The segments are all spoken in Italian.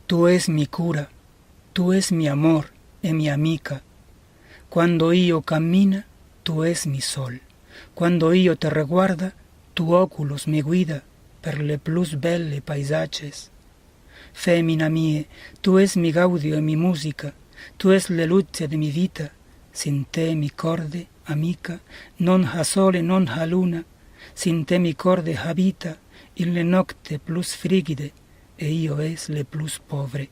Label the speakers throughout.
Speaker 1: Tu es mi cura, tu es mi amor e mi amica. Quando io cammina, tu es mi sol. Quando io te reguarda, tu oculos me guida per le plus belle paesagges. Femina mie, tu es mi gaudio e mi musica, tu es le luce de mi vita. Sin te mi corde, amica, non ha sole, non ha luna. Sin te mi corde habita in le nocte plus frigide, e io es le plus povre.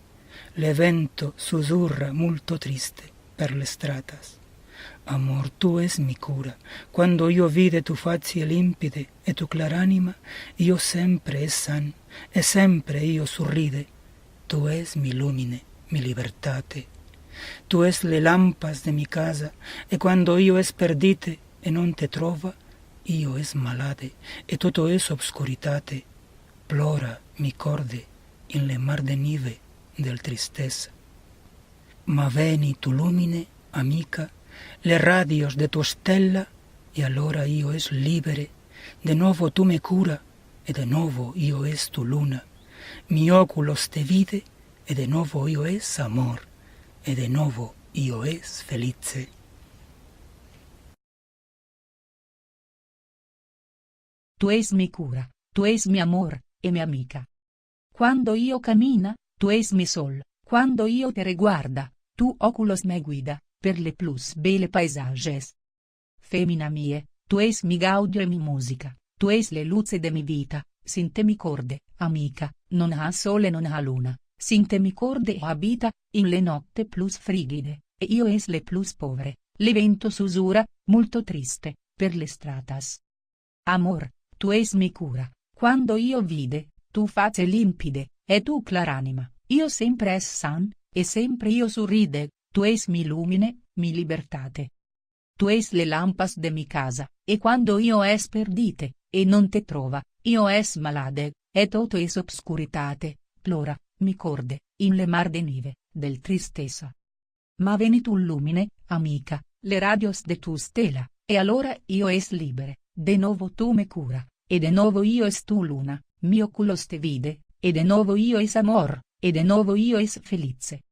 Speaker 1: Le vento susurra molto triste per le stratas. Amor, tu es mi cura. Quando io vide tu facie limpide e tu claranima, io sempre es san, e sempre io sorride. Tu es mi lumine, mi libertate. Tu es le lampas de mi casa, e quando io es perdite e non te trova, io es malade, e tutto es obscuritate. Plora mi corde in le mar de nive del tristeza. Ma veni tu lumine, amica, le radios de tu stella, e allora io es libere. De nuovo tu me cura, e de nuovo io es tu luna. Mi oculos te vide, e de nuovo io es amor, e de nuovo io es felice.
Speaker 2: Tu es mi cura, tu es mi amor, e mi amica. Quando io cammina, tu es mi sol. Quando io te reguarda, tu oculos me guida per le plus belle paisages. Femina mie, tu es mi gaudio e mi musica, tu es le luce de mi vita. Sin te mi corde, amica, non ha sole non ha luna. Sin te mi corde habita in le notte plus frigide, e io es le plus povre. Le vento susura, molto triste, per le stratas. Amor, tu es mi cura. Quando io vide tu face limpide, e tu claranima, io sempre es san, e sempre io sorride. Tu es mi lumine, mi libertate. Tu es le lampas de mi casa, e quando io es perdite, e non te trova, io es malade, e toto es obscuritate. Plora, mi corde, in le mar de nive, del tristeza. Ma veni tu lumine, amica, le radios de tu stella, e allora io es libere, de nuovo tu me cura, e de nuovo io es tu luna, mio culos te vide, e de nuovo io es amor, e de nuovo io es felice.